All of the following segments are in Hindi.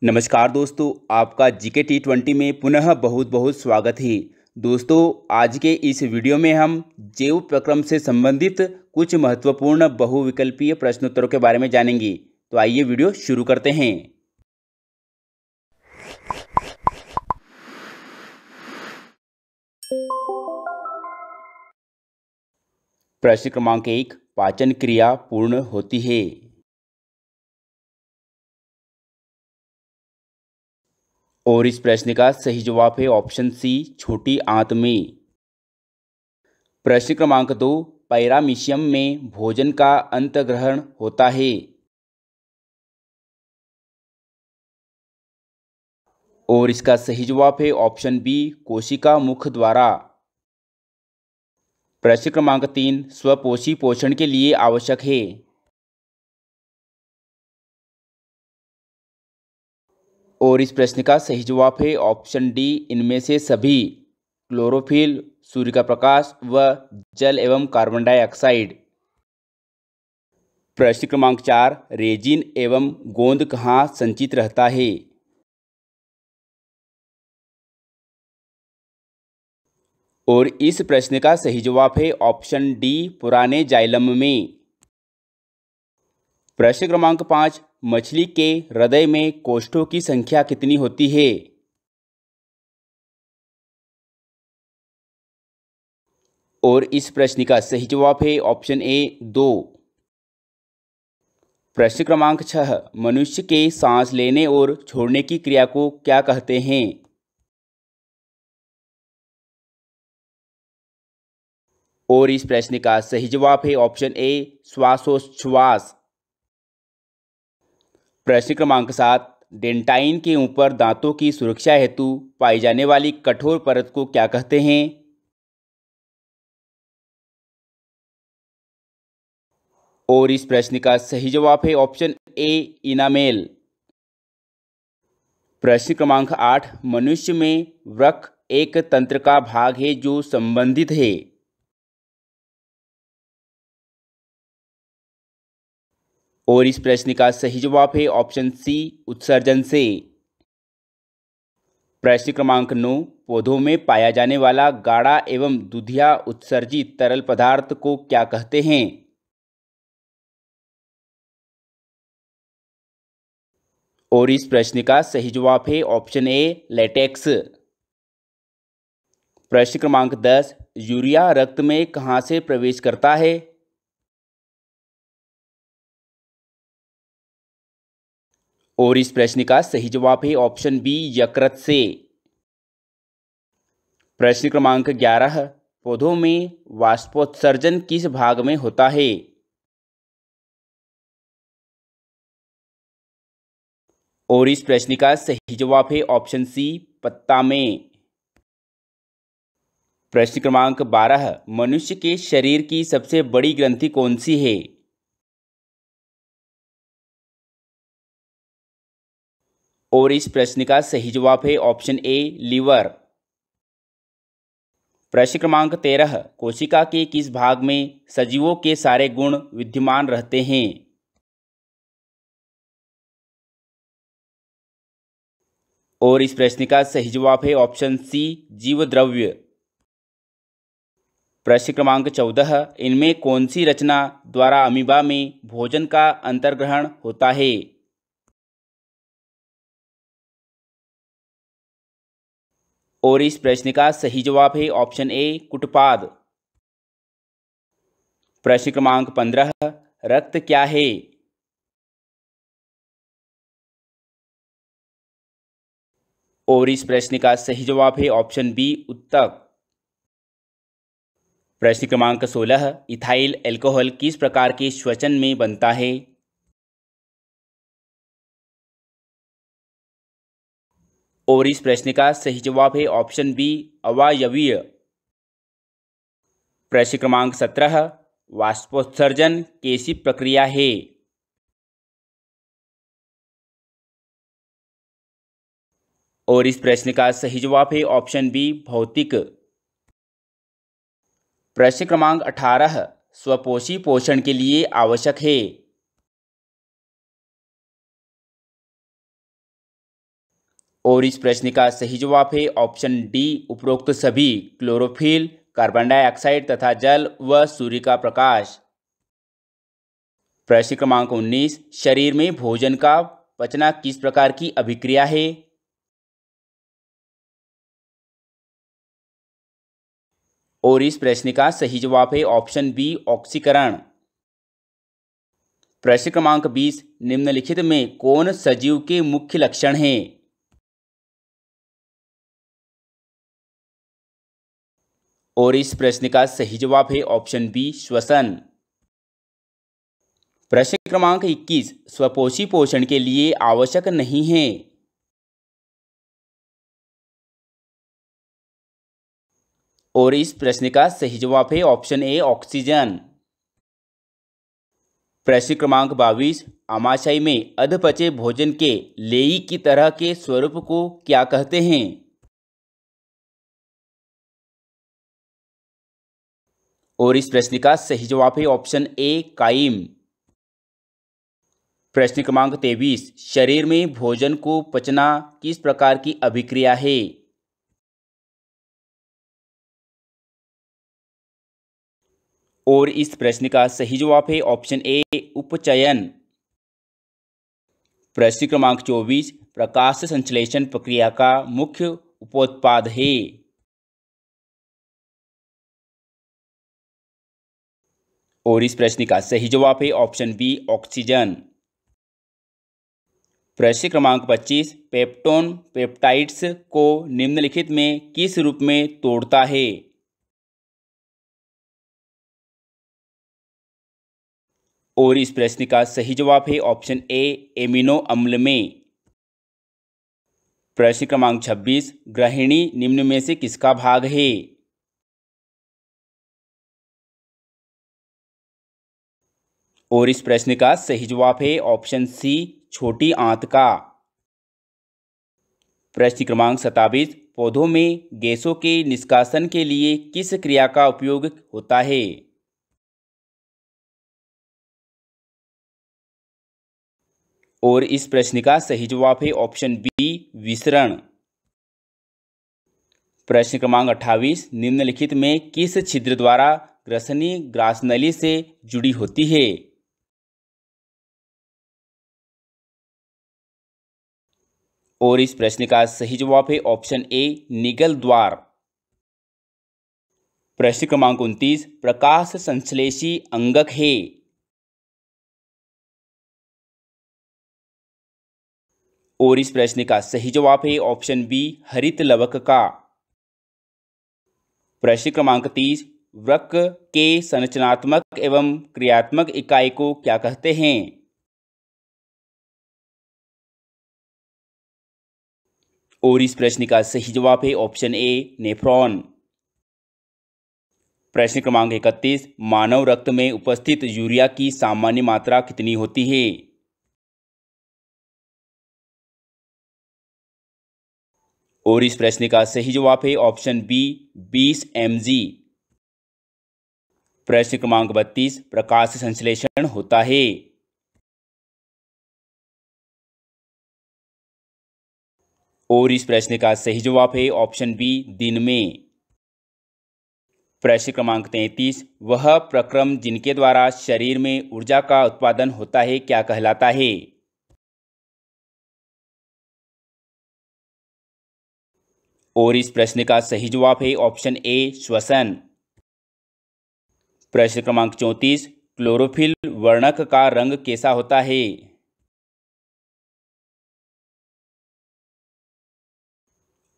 नमस्कार दोस्तों, आपका जीके T20 में पुनः बहुत बहुत स्वागत है। दोस्तों, आज के इस वीडियो में हम जैव प्रक्रम से संबंधित कुछ महत्वपूर्ण बहुविकल्पीय प्रश्नोत्तरों के बारे में जानेंगे। तो आइए वीडियो शुरू करते हैं। प्रश्न क्रमांक 1, पाचन क्रिया पूर्ण होती है। और इस प्रश्न का सही जवाब है ऑप्शन सी, छोटी आंत में। प्रश्न क्रमांक 2, पैरामीशियम में भोजन का अंतर्ग्रहण होता है। और इसका सही जवाब है ऑप्शन बी, कोशिका मुख द्वारा। प्रश्न क्रमांक 3, स्वपोषी पोषण के लिए आवश्यक है। और इस प्रश्न का सही जवाब है ऑप्शन डी, इनमें से सभी। क्लोरोफिल, सूर्य का प्रकाश व जल एवं कार्बन डाइऑक्साइड। प्रश्न क्रमांक 4, रेजिन एवं गोंद कहाँ संचित रहता है। और इस प्रश्न का सही जवाब है ऑप्शन डी, पुराने जाइलम में। प्रश्न क्रमांक 5, मछली के हृदय में कोष्ठों की संख्या कितनी होती है। और इस प्रश्न का सही जवाब है ऑप्शन ए, 2। प्रश्न क्रमांक 6, मनुष्य के सांस लेने और छोड़ने की क्रिया को क्या कहते हैं। और इस प्रश्न का सही जवाब है ऑप्शन ए, श्वासोच्छ्वास। प्रश्न क्रमांक 7, डेंटाइन के ऊपर दांतों की सुरक्षा हेतु पाई जाने वाली कठोर परत को क्या कहते हैं। और इस प्रश्न का सही जवाब है ऑप्शन ए, इनामेल। प्रश्न क्रमांक 8, मनुष्य में वृक्क एक तंत्र का भाग है जो संबंधित है। और इस प्रश्न का सही जवाब है ऑप्शन सी, उत्सर्जन से। प्रश्न क्रमांक 9, पौधों में पाया जाने वाला गाढ़ा एवं दूधिया उत्सर्जित तरल पदार्थ को क्या कहते हैं। और इस प्रश्न का सही जवाब है ऑप्शन ए, लेटेक्स। प्रश्न क्रमांक 10, यूरिया रक्त में कहाँ से प्रवेश करता है। और इस प्रश्न का सही जवाब है ऑप्शन बी, यकृत से। प्रश्न क्रमांक 11, पौधों में वाष्पोत्सर्जन किस भाग में होता है। और इस प्रश्न का सही जवाब है ऑप्शन सी, पत्ता में। प्रश्न क्रमांक 12, मनुष्य के शरीर की सबसे बड़ी ग्रंथि कौन सी है। और इस प्रश्न का सही जवाब है ऑप्शन ए, लीवर। प्रश्न क्रमांक 13, कोशिका के किस भाग में सजीवों के सारे गुण विद्यमान रहते हैं। और इस प्रश्न का सही जवाब है ऑप्शन सी, जीवद्रव्य। प्रश्न क्रमांक 14, इनमें कौन सी रचना द्वारा अमीबा में भोजन का अंतर्ग्रहण होता है। और इस प्रश्न का सही जवाब है ऑप्शन ए, कुटपाद। प्रश्न क्रमांक 15, रक्त क्या है। और इस प्रश्न का सही जवाब है ऑप्शन बी, उत्तक। प्रश्न क्रमांक 16, इथाइल अल्कोहल किस प्रकार के श्वसन में बनता है। और इस प्रश्न का सही जवाब है ऑप्शन बी, अवायवीय। प्रश्न क्रमांक 17, वाष्पोत्सर्जन कैसी प्रक्रिया है। और इस प्रश्न का सही जवाब है ऑप्शन बी, भौतिक। प्रश्न क्रमांक 18, स्वपोषी पोषण के लिए आवश्यक है। और इस प्रश्न का सही जवाब है ऑप्शन डी उपरोक्त सभी, क्लोरोफिल, कार्बन डाइऑक्साइड तथा जल व सूर्य का प्रकाश। प्रश्न क्रमांक 19, शरीर में भोजन का पचना किस प्रकार की अभिक्रिया है? और इस प्रश्न का सही जवाब है ऑप्शन बी ऑक्सीकरण। प्रश्न क्रमांक 20, निम्नलिखित में कौन सजीव के मुख्य लक्षण हैं? और इस प्रश्न का सही जवाब है ऑप्शन बी श्वसन। प्रश्न क्रमांक 21, स्वपोषी पोषण के लिए आवश्यक नहीं है। और इस प्रश्न का सही जवाब है ऑप्शन ए ऑक्सीजन। प्रश्न क्रमांक 22, आमाशय में अधपचे भोजन के लेई की तरह के स्वरूप को क्या कहते हैं? और इस प्रश्न का सही जवाब है ऑप्शन ए काइम। प्रश्न क्रमांक 23, शरीर में भोजन को पचना किस प्रकार की अभिक्रिया है? और इस प्रश्न का सही जवाब है ऑप्शन ए उपचयन। प्रश्न क्रमांक 24, प्रकाश संश्लेषण प्रक्रिया का मुख्य उपोत्पाद है। और इस प्रश्न का सही जवाब है ऑप्शन बी ऑक्सीजन। प्रश्न क्रमांक 25, पेप्टोन पेप्टाइड्स को निम्नलिखित में किस रूप में तोड़ता है? और इस प्रश्न का सही जवाब है ऑप्शन ए एमिनो अम्ल में। प्रश्न क्रमांक 26, ग्रहिणी निम्न में से किसका भाग है? और इस प्रश्न का सही जवाब है ऑप्शन सी छोटी आंत का। प्रश्न क्रमांक 27, पौधों में गैसों के निष्कासन के लिए किस क्रिया का उपयोग होता है? और इस प्रश्न का सही जवाब है ऑप्शन बी विसरण। प्रश्न क्रमांक 28, निम्नलिखित में किस छिद्र द्वारा ग्रसनी ग्रासनली से जुड़ी होती है? और इस प्रश्न का सही जवाब है ऑप्शन ए निगल द्वार। प्रश्न क्रमांक 29, प्रकाश संश्लेषी अंगक है। और इस प्रश्न का सही जवाब है ऑप्शन बी हरित लवक का। प्रश्न क्रमांक 30, वृक्क के संरचनात्मक एवं क्रियात्मक इकाई को क्या कहते हैं? और इस प्रश्न का सही जवाब है ऑप्शन ए नेफ्रॉन। प्रश्न क्रमांक 31, मानव रक्त में उपस्थित यूरिया की सामान्य मात्रा कितनी होती है? और इस प्रश्न का सही जवाब है ऑप्शन बी 20 mg। प्रश्न क्रमांक 32, प्रकाश संश्लेषण होता है। और इस प्रश्न का सही जवाब है ऑप्शन बी दिन में। प्रश्न क्रमांक 33, वह प्रक्रम जिनके द्वारा शरीर में ऊर्जा का उत्पादन होता है क्या कहलाता है? और इस प्रश्न का सही जवाब है ऑप्शन ए श्वसन। प्रश्न क्रमांक 34, क्लोरोफिल वर्णक का रंग कैसा होता है?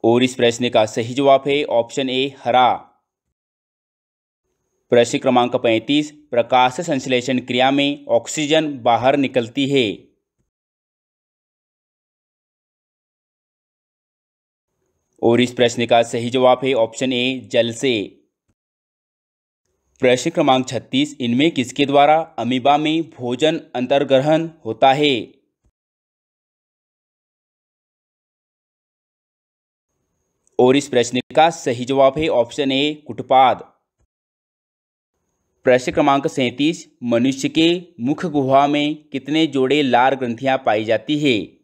और इस प्रश्न का सही जवाब है ऑप्शन ए हरा। प्रश्न क्रमांक 35, प्रकाश संश्लेषण क्रिया में ऑक्सीजन बाहर निकलती है। और इस प्रश्न का सही जवाब है ऑप्शन ए जल से। प्रश्न क्रमांक 36, इनमें किसके द्वारा अमीबा में भोजन अंतर्ग्रहण होता है? और इस प्रश्न का सही जवाब है ऑप्शन ए कुटपाद। प्रश्न क्रमांक 37, मनुष्य के मुख गुहा में कितने जोड़े लार ग्रंथियां पाई जाती है?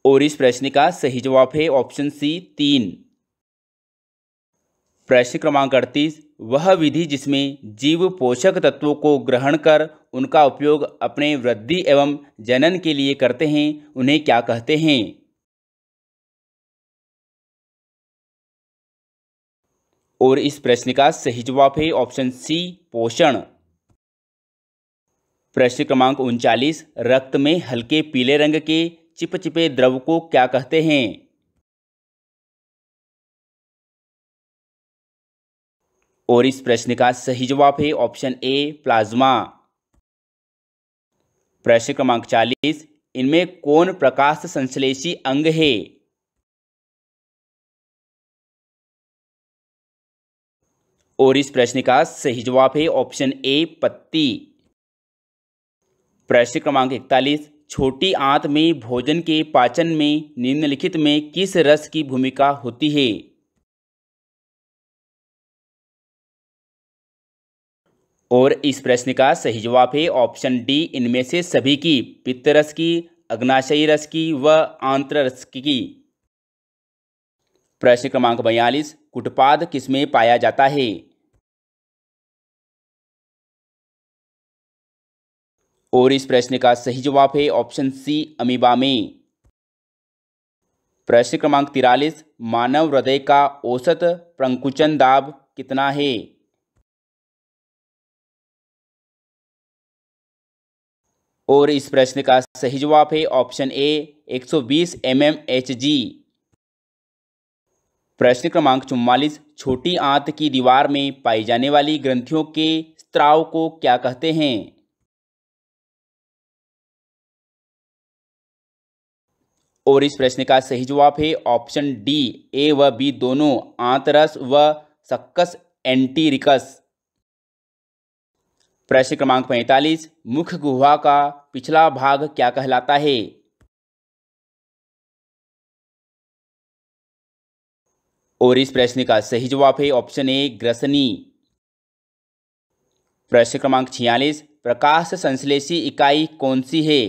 और इस प्रश्न का सही जवाब है ऑप्शन सी 3। प्रश्न क्रमांक 38, वह विधि जिसमें जीव पोषक तत्वों को ग्रहण कर उनका उपयोग अपने वृद्धि एवं जनन के लिए करते हैं उन्हें क्या कहते हैं? और इस प्रश्न का सही जवाब है ऑप्शन सी पोषण। प्रश्न क्रमांक 39, रक्त में हल्के पीले रंग के चिपचिपे द्रव को क्या कहते हैं? और इस प्रश्न का सही जवाब है ऑप्शन ए प्लाज्मा। प्रश्न क्रमांक 40, इनमें कौन प्रकाश संश्लेषी अंग है? और इस प्रश्न का सही जवाब है ऑप्शन ए पत्ती। प्रश्न क्रमांक 41, छोटी आंत में भोजन के पाचन में निम्नलिखित में किस रस की भूमिका होती है? और इस प्रश्न का सही जवाब है ऑप्शन डी इनमें से सभी की, पित्त रस की, अग्नाशयी रस की व आंत्र रस की। प्रश्न क्रमांक 42, कुटपाद किसमें पाया जाता है? और इस प्रश्न का सही जवाब है ऑप्शन सी अमीबा में। प्रश्न क्रमांक 43, मानव हृदय का औसत प्रंकुचन दाब कितना है? और इस प्रश्न का सही जवाब है ऑप्शन ए 120 mmHg। प्रश्न क्रमांक 44, छोटी आंत की दीवार में पाई जाने वाली ग्रंथियों के स्त्राव को क्या कहते हैं? और इस प्रश्न का सही जवाब है ऑप्शन डी ए व बी दोनों, आंतरस व सक्कस एंटीरिकस। प्रश्न क्रमांक 45, मुख गुहा का पिछला भाग क्या कहलाता है? और इस प्रश्न का सही जवाब है ऑप्शन ए ग्रसनी। प्रश्न क्रमांक 46, प्रकाश संश्लेषी इकाई कौन सी है?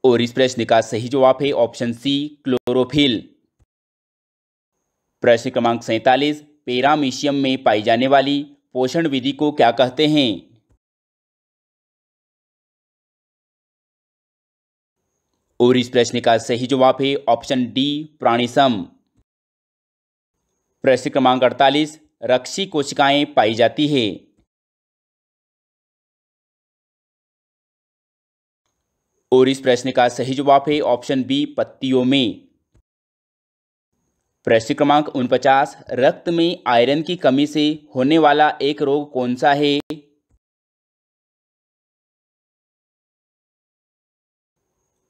और इस प्रश्न का सही जवाब है ऑप्शन सी क्लोरोफिल। प्रश्न क्रमांक 47, पैरामीशियम में पाई जाने वाली पोषण विधि को क्या कहते हैं? और इस प्रश्न का सही जवाब है ऑप्शन डी प्राणिसम। प्रश्न क्रमांक 48, रक्षी कोशिकाएं पाई जाती है। और इस प्रश्न का सही जवाब है ऑप्शन बी पत्तियों में। प्रश्न क्रमांक 49, रक्त में आयरन की कमी से होने वाला एक रोग कौन सा है?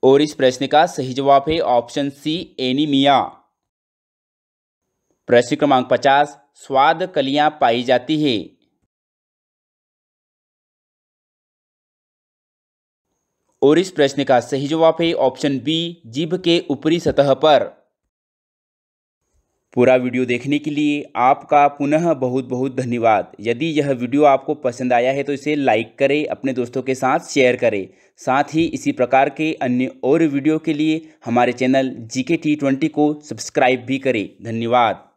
और इस प्रश्न का सही जवाब है ऑप्शन सी एनीमिया। प्रश्न क्रमांक 50, स्वाद कलियां पाई जाती है। और इस प्रश्न का सही जवाब है ऑप्शन बी जीभ के ऊपरी सतह पर। पूरा वीडियो देखने के लिए आपका पुनः बहुत बहुत धन्यवाद। यदि यह वीडियो आपको पसंद आया है तो इसे लाइक करें, अपने दोस्तों के साथ शेयर करें। साथ ही इसी प्रकार के अन्य और वीडियो के लिए हमारे चैनल GK T20 को सब्सक्राइब भी करें। धन्यवाद।